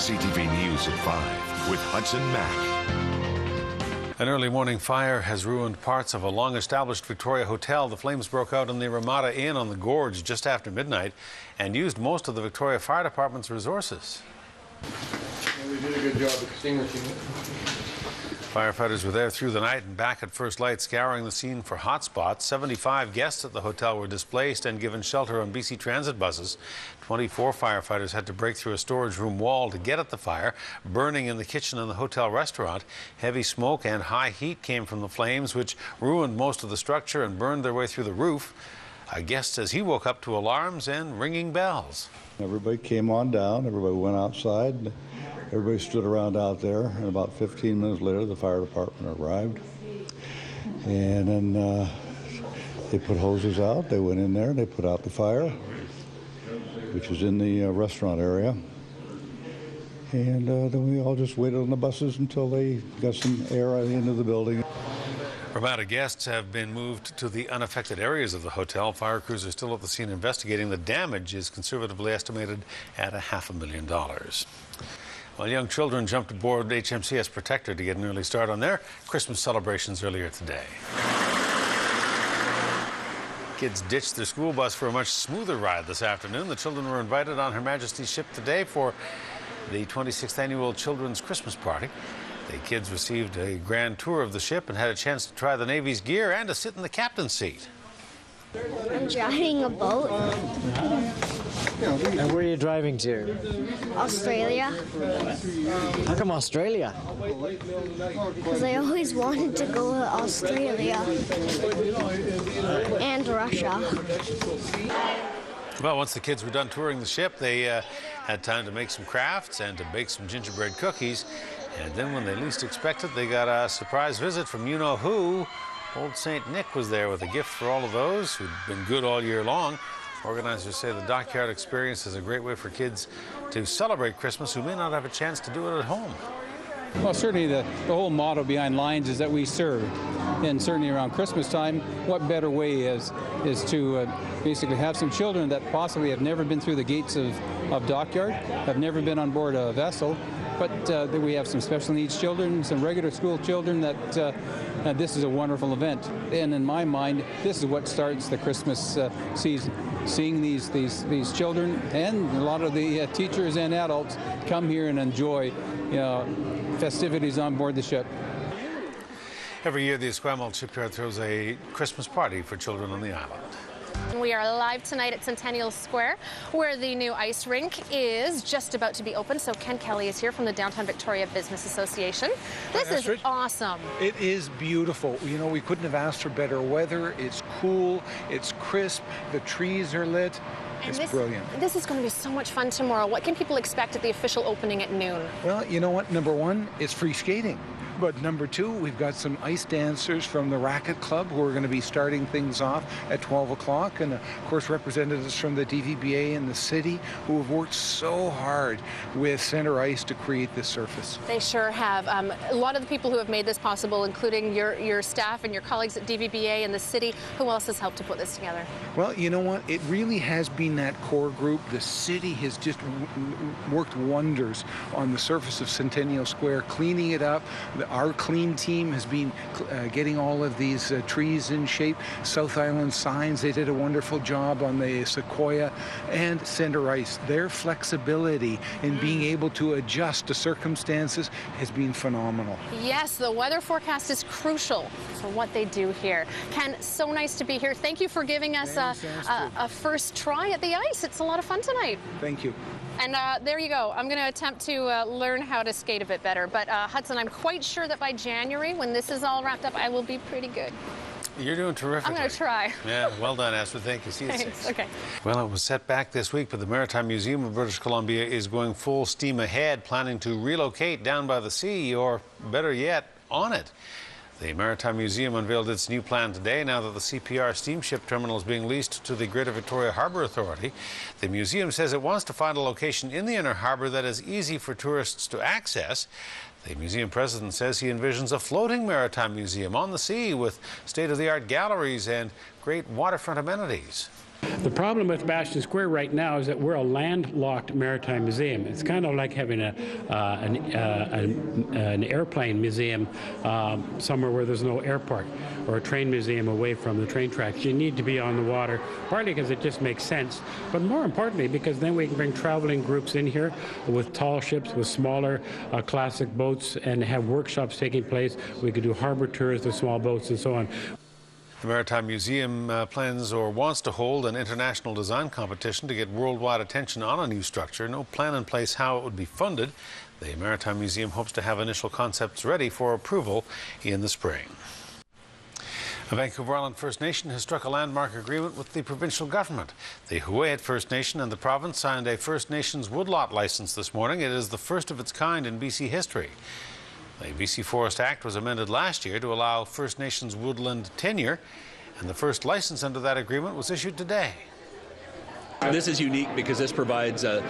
CTV News at 5 with Hudson Mack. An early morning fire has ruined parts of a long-established Victoria hotel. The flames broke out in the Ramada Inn on the Gorge just after midnight and used most of the Victoria Fire Department's resources. Well, we did a good job extinguishing it. Firefighters were there through the night and back at first light, scouring the scene for hot spots. 75 guests at the hotel were displaced and given shelter on BC Transit buses. 24 firefighters had to break through a storage room wall to get at the fire, burning in the kitchen and the hotel restaurant. Heavy smoke and high heat came from the flames, which ruined most of the structure and burned their way through the roof. A guest says he woke up to alarms and ringing bells. Everybody came on down, everybody went outside. Everybody stood around out there, and about 15 minutes later, the fire department arrived. And then they put hoses out. They went in there and they put out the fire, which was in the restaurant area. And then we all just waited on the buses until they got some air out into the building. Ramada guests have been moved to the unaffected areas of the hotel. Fire crews are still at the scene investigating. The damage is conservatively estimated at $500,000. Well, young children jumped aboard HMCS Protector to get an early start on their Christmas celebrations earlier today. Kids ditched their school bus for a much smoother ride this afternoon. The children were invited on Her Majesty's ship today for the 26th annual Children's Christmas Party. The kids received a grand tour of the ship and had a chance to try the Navy's gear and to sit in the captain's seat. I'm driving a boat. And where are you driving to? Australia. How come Australia? Because I always wanted to go to Australia and Russia. Well, once the kids were done touring the ship, they had time to make some crafts and to bake some gingerbread cookies. And then when they least expected, they got a surprise visit from you-know-who. Old St. Nick was there with a gift for all of those who'd been good all year long. Organizers say the dockyard experience is a great way for kids to celebrate Christmas who may not have a chance to do it at home. Well, certainly the whole motto behind Lions is that we serve. And certainly around Christmas time, what better way is to basically have some children that possibly have never been through the gates of dockyard, have never been on board a vessel, but that we have some special needs children, some regular school children that this is a wonderful event. And in my mind, this is what starts the Christmas season. Seeing these children and a lot of the teachers and adults come here and enjoy festivities on board the ship. Every year, the Esquimalt shipyard throws a Christmas party for children on the island. We are live tonight at Centennial Square, where the new ice rink is just about to be open. So Ken Kelly is here from the Downtown Victoria Business Association. This is awesome. It is beautiful. You know, we couldn't have asked for better weather. It's cool, it's crisp, the trees are lit. It's brilliant. This is going to be so much fun tomorrow. What can people expect at the official opening at noon? Well, you know what? Number one, it's free skating. But number two, we've got some ice dancers from the Racket Club who are going to be starting things off at 12 o'clock. And, of course, representatives from the DVBA and the city who have worked so hard with Center Ice to create this surface. They sure have. A lot of the people who have made this possible, including your staff and your colleagues at DVBA and the city, who else has helped to put this together? Well, you know what? It really has been that core group. The city has just worked wonders on the surface of Centennial Square, cleaning it up. Our clean team has been getting all of these trees in shape. South Island signs, they did a wonderful job on the Sequoia and Center Ice. Their flexibility in being able to adjust to circumstances has been phenomenal. Yes, the weather forecast is crucial for what they do here. Ken, so nice to be here. Thank you for giving us a first try at the ice. It's a lot of fun tonight. Thank you. And there you go. I'm going to attempt to learn how to skate a bit better. But Hudson, I'm quite sure that by January, when this is all wrapped up, I will be pretty good. You're doing terrific. I'm going to try. Yeah, well done, Astrid. Thank you. See you at 6. Okay. Well, it was set back this week, but the Maritime Museum of British Columbia is going full steam ahead, planning to relocate down by the sea, or better yet, on it. The Maritime Museum unveiled its new plan today now that the CPR steamship terminal is being leased to the Greater Victoria Harbour Authority. The museum says it wants to find a location in the inner harbour that is easy for tourists to access. The museum president says he envisions a floating maritime museum on the sea with state-of-the-art galleries and great waterfront amenities. The problem with Bastion Square right now is that we're a landlocked maritime museum. It's kind of like having an airplane museum somewhere where there's no airport, or a train museum away from the train tracks. You need to be on the water, partly because it just makes sense, but more importantly because then we can bring traveling groups in here with tall ships, with smaller classic boats, and have workshops taking place. We could do harbor tours with small boats and so on. The Maritime Museum plans or wants to hold an international design competition to get worldwide attention on a new structure. No plan in place how it would be funded. The Maritime Museum hopes to have initial concepts ready for approval in the spring. The Vancouver Island First Nation has struck a landmark agreement with the provincial government. The Hudson First Nation and the province signed a First Nations Woodlot license this morning. It is the first of its kind in BC history. The BC Forest Act was amended last year to allow First Nations woodland tenure, and the first license under that agreement was issued today. This is unique because this provides a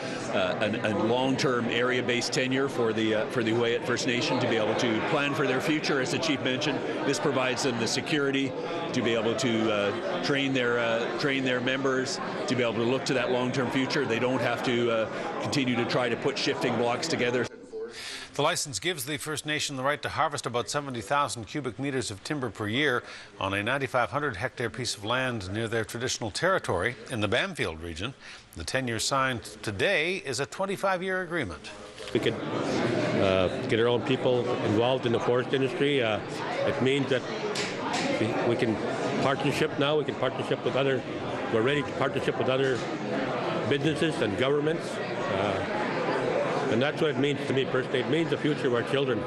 long-term area-based tenure for the Hudson First Nation to be able to plan for their future. As the chief mentioned, this provides them the security to be able to train their members, to be able to look to that long-term future. They don't have to continue to try to put shifting blocks together. The license gives the First Nation the right to harvest about 70,000 cubic meters of timber per year on a 9,500 hectare piece of land near their traditional territory in the Bamfield region. The tenure signed today is a 25-year agreement. We could get our own people involved in the forest industry. It means that we can partnership now. We can partnership with other. We're ready to partnership with other businesses and governments. And that's what it means to me personally. It means the future of our children.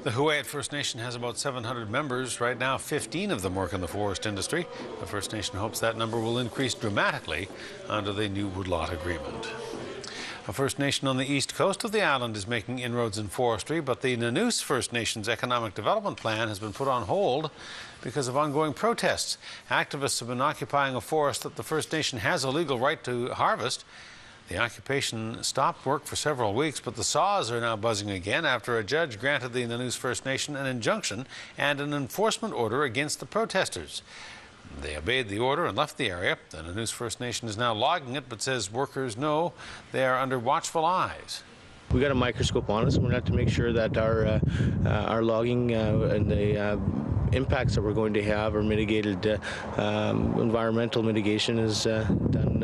The Hudson First Nation has about 700 members. Right now, 15 of them work in the forest industry. The First Nation hopes that number will increase dramatically under the new Woodlot agreement. A First Nation on the east coast of the island is making inroads in forestry, but the Nanoose First Nation's economic development plan has been put on hold because of ongoing protests. Activists have been occupying a forest that the First Nation has a legal right to harvest. The occupation stopped work for several weeks, but the saws are now buzzing again after a judge granted the Nanoose First Nation an injunction and an enforcement order against the protesters. They obeyed the order and left the area. The Nanoose First Nation is now logging it, but says workers know they are under watchful eyes. We got a microscope on us, and we have to make sure that our logging and the impacts that we're going to have are mitigated. Environmental mitigation is done.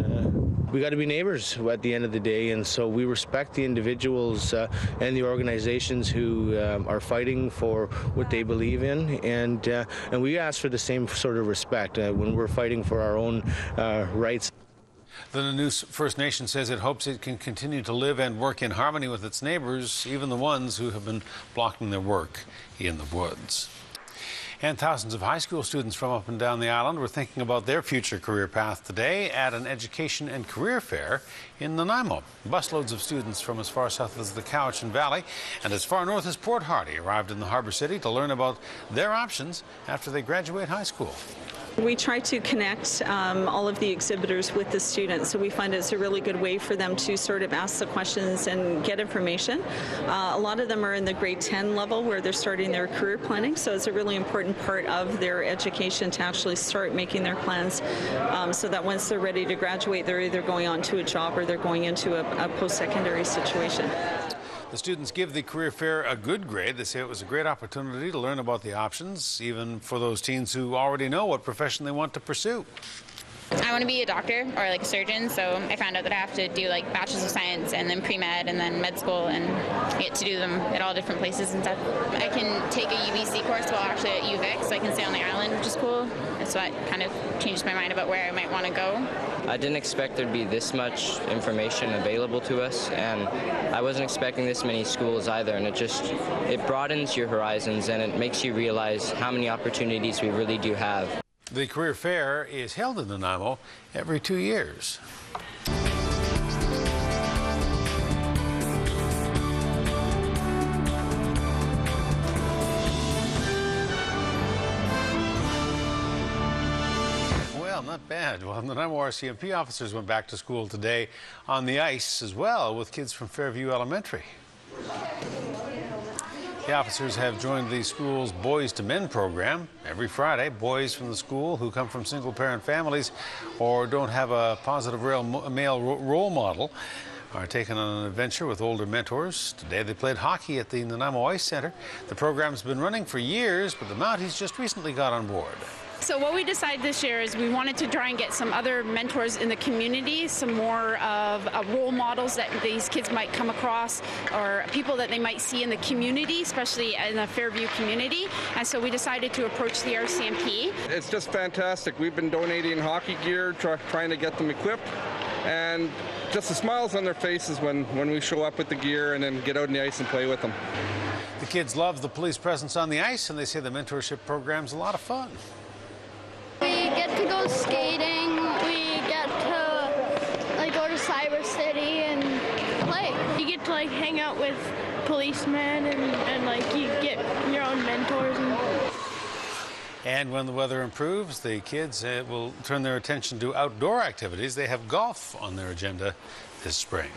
We got to be neighbors at the end of the day, and so we respect the individuals and the organizations who are fighting for what they believe in, and we ask for the same sort of respect when we're fighting for our own rights. The Nanoose First Nation says it hopes it can continue to live and work in harmony with its neighbors, even the ones who have been blocking their work in the woods. And thousands of high school students from up and down the island were thinking about their future career path today at an education and career fair in Nanaimo. Busloads of students from as far south as the Cowichan Valley and as far north as Port Hardy arrived in the Harbour City to learn about their options after they graduate high school. We try to connect all of the exhibitors with the students, so we find it's a really good way for them to sort of ask the questions and get information. A lot of them are in the grade 10 level where they're starting their career planning, so it's a really important part of their education to actually start making their plans so that once they're ready to graduate, they're either going on to a job or they're going into a post-secondary situation. The students give the career fair a good grade. They say it was a great opportunity to learn about the options, even for those teens who already know what profession they want to pursue. I want to be a doctor or like a surgeon, so I found out that I have to do like Bachelor's of Science and then pre-med and then med school and get to do them at all different places and stuff. I can take a UBC course while actually at UVic, so I can stay on the island, which is cool. So that kind of changed my mind about where I might want to go. I didn't expect there'd be this much information available to us, and I wasn't expecting this many schools either, and it broadens your horizons and it makes you realize how many opportunities we really do have. The career fair is held in Nanaimo every 2 years. Well, not bad. Well, the Nanaimo RCMP officers went back to school today on the ice as well with kids from Fairview Elementary. The officers have joined the school's Boys to Men program. Every Friday, boys from the school who come from single-parent families or don't have a positive male role model are taken on an adventure with older mentors. Today they played hockey at the Nanaimo Ice Centre. The program's been running for years, but the Mounties just recently got on board. So what we decided this year is we wanted to try and get some other mentors in the community, some more of role models that these kids might come across or people that they might see in the community, especially in the Fairview community. And so we decided to approach the RCMP. It's just fantastic. We've been donating hockey gear, trying to get them equipped, and just the smiles on their faces when we show up with the gear and then get out on the ice and play with them. The kids love the police presence on the ice, and they say the mentorship program's a lot of fun. We get to go skating, we get to go to Cyber City and play. You get to hang out with policemen and you get your own mentors. And when the weather improves, the kids will turn their attention to outdoor activities. They have golf on their agenda this spring.